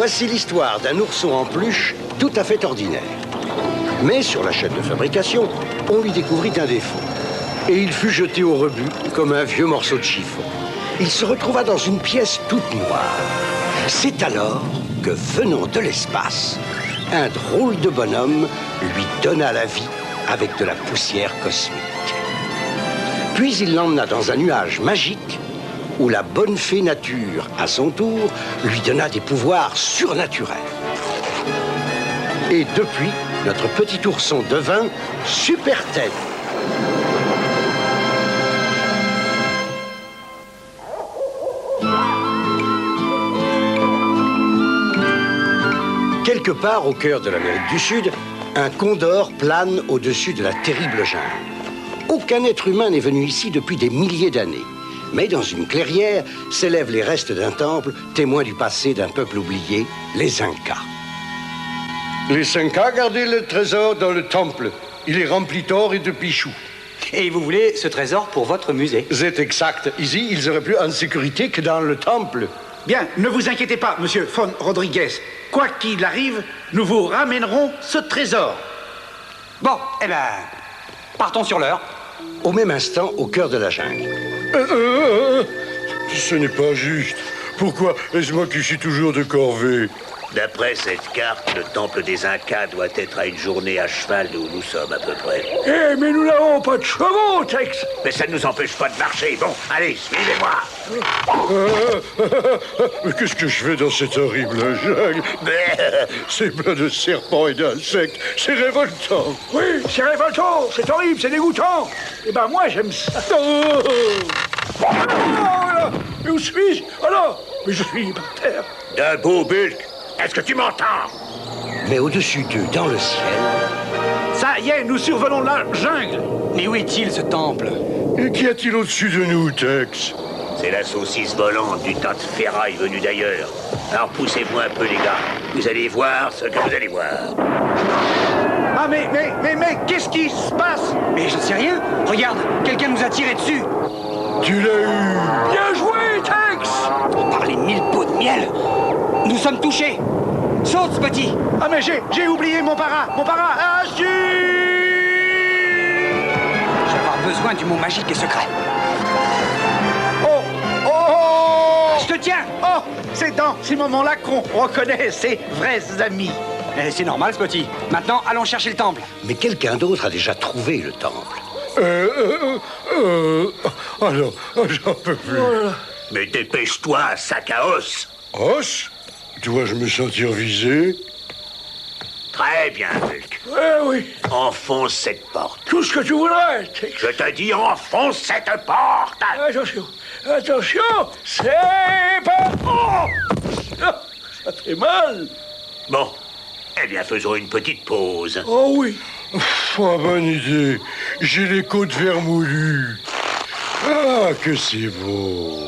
Voici l'histoire d'un ourson en peluche tout à fait ordinaire. Mais sur la chaîne de fabrication, on lui découvrit un défaut. Et il fut jeté au rebut comme un vieux morceau de chiffon. Il se retrouva dans une pièce toute noire. C'est alors que, venant de l'espace, un drôle de bonhomme lui donna la vie avec de la poussière cosmique. Puis il l'emmena dans un nuage magique où la bonne fée nature, à son tour, lui donna des pouvoirs surnaturels. Et depuis, notre petit ourson devint Super Ted. Quelque part au cœur de l'Amérique du Sud, un condor plane au-dessus de la terrible jungle. Aucun être humain n'est venu ici depuis des milliers d'années. Mais dans une clairière s'élèvent les restes d'un temple, témoin du passé d'un peuple oublié, les Incas. Les Incas gardaient le trésor dans le temple. Il est rempli d'or et de pichous. Et vous voulez ce trésor pour votre musée? C'est exact. Ici, ils seraient plus en sécurité que dans le temple. Bien, ne vous inquiétez pas, monsieur Von Rodriguez. Quoi qu'il arrive, nous vous ramènerons ce trésor. Bon, eh ben, partons sur l'heure. Au même instant, au cœur de la jungle. Ce n'est pas juste. Pourquoi est-ce moi qui suis toujours de corvée? D'après cette carte, le temple des Incas doit être à une journée à cheval d'où nous sommes à peu près. Eh, mais nous n'avons pas de chevaux, Tex. Mais ça ne nous empêche pas de marcher. Bon, allez, suivez-moi. Mais qu'est-ce que je fais dans cette horrible jungle? C'est plein de serpents et d'insectes. C'est révoltant. Oui, c'est révoltant, c'est horrible, c'est dégoûtant. Eh ben moi, j'aime ça. Oh là, mais où suis-je? Alors, mais je suis par terre. Debout, Bulk. Est-ce que tu m'entends? Mais au-dessus d'eux, dans le ciel... Ça y est, nous survolons la jungle. Mais où est-il, ce temple? Et qu'y a-t-il au-dessus de nous, Tex? C'est la saucisse volante du tas de ferraille venu d'ailleurs. Alors poussez-vous un peu, les gars. Vous allez voir ce que vous allez voir. Ah mais, qu'est-ce qui se passe? Mais je ne sais rien. Regarde, quelqu'un nous a tiré dessus. Tu l'as eu. Bien joué, Tex. Par les 1000 pots de miel, nous sommes touchés. Saute, ce petit. Ah mais j'ai oublié mon para. Ah, Je vais avoir besoin du mot magique et secret. Oh! Je te tiens. Oh, c'est dans ces moments-là qu'on reconnaît ses vrais amis. C'est normal, Spotty. Maintenant, allons chercher le temple. Mais quelqu'un d'autre a déjà trouvé le temple. Alors, j'en peux plus. Mais dépêche-toi, sac à os. Os? Dois-je me sentir visé? Très bien, Bulk. Oui, Enfonce cette porte. tout ce que tu voudrais, Tex. Je te dis, enfonce cette porte. Attention, c'est pas... Oh! Ça fait mal. Bon, eh bien, faisons une petite pause. Oh oui. Bonne idée. J'ai les côtes vermoulues. Ah, que c'est beau.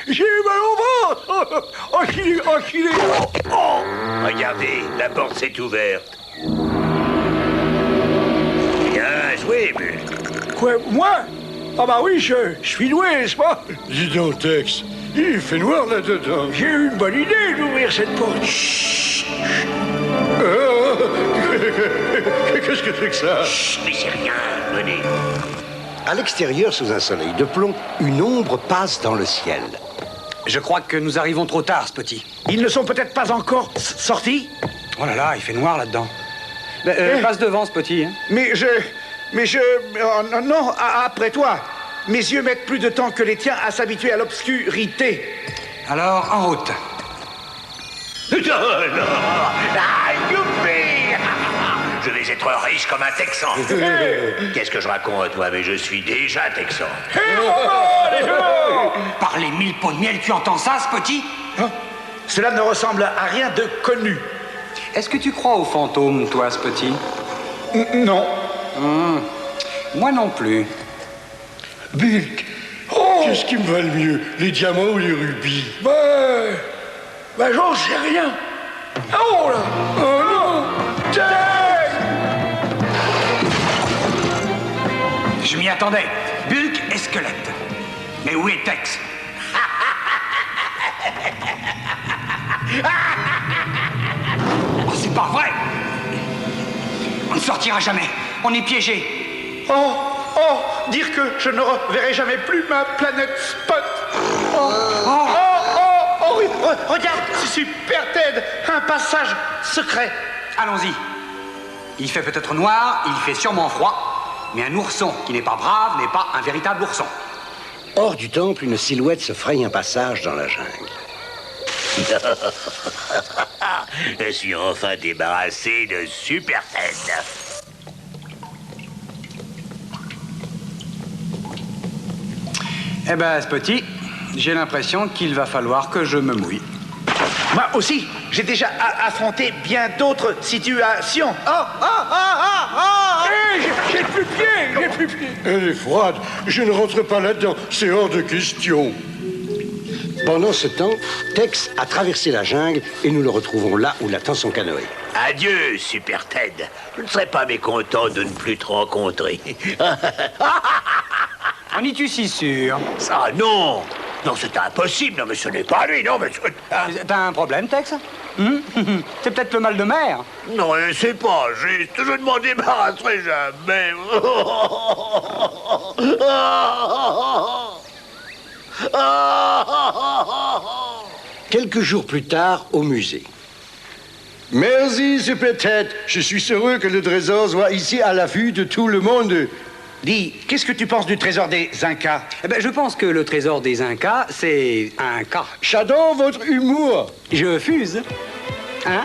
J'ai eu mal au ventre. Oh, qu'il est... Oh, regardez, la porte s'est ouverte. Bien joué, Bulk. Quoi, moi? Ah bah oui, je suis doué, n'est-ce pas? Dis donc, Tex, il fait noir là-dedans. J'ai eu une bonne idée d'ouvrir cette porte. Qu'est-ce que c'est que ça? Chut, mais c'est rien, venez. À l'extérieur, sous un soleil de plomb, une ombre passe dans le ciel. Je crois que nous arrivons trop tard, Spotty. Ils ne sont peut-être pas encore sortis? Oh là là, il fait noir là-dedans. Passe devant, Spotty. Hein. Mais je... non, après toi. Mes yeux mettent plus de temps que les tiens à s'habituer à l'obscurité. Alors, en route. Ah, youpi! Je vais être riche comme un Texan. Qu'est-ce que je raconte, moi? Mais je suis déjà Texan. Par les 1000 pots de miel, tu entends ça, Spotty? Hein? Cela ne ressemble à rien de connu. Est-ce que tu crois aux fantômes, toi, Spotty? Non. Moi non plus. Bulk, qu'est-ce qui me va le mieux, les diamants ou les rubis? Ben j'en sais rien. Oh là! Oh non! Je m'y attendais. Bulk, est-ce squelette. Mais où est Tex? Oh, c'est pas vrai! On ne sortira jamais. On est piégés. Oh, dire que je ne reverrai jamais plus ma planète Spot. Regarde, c'est Super Ted, un passage secret. Allons-y. Il fait peut-être noir, il fait sûrement froid, mais un ourson qui n'est pas brave n'est pas un véritable ourson. Hors du temple, une silhouette se fraye un passage dans la jungle. Je suis enfin débarrassé de Super Ted. Eh ben, Spotty, j'ai l'impression qu'il va falloir que je me mouille. Moi aussi, j'ai déjà affronté bien d'autres situations. J'ai plus de pied, j'ai plus de pied. Elle est froide. Je ne rentre pas là-dedans. C'est hors de question. Pendant ce temps, Tex a traversé la jungle et nous le retrouvons là où l'attend son canoë. Adieu, Super Ted. Je ne serais pas mécontent de ne plus te rencontrer. En es-tu si sûr? Ah non! Non, c'est impossible. Non, mais ce n'est pas lui. Non, mais... T'as un problème, Tex? C'est peut-être le mal de mer. Non, c'est pas juste. Je ne m'en débarrasserai jamais. Quelques jours plus tard, au musée. Merci, Super Ted. Je suis heureux que le trésor soit ici à la vue de tout le monde. Dis, qu'est-ce que tu penses du trésor des Incas? Eh ben, je pense que le trésor des Incas, c'est un cas. J'adore votre humour. Je fuse. Hein?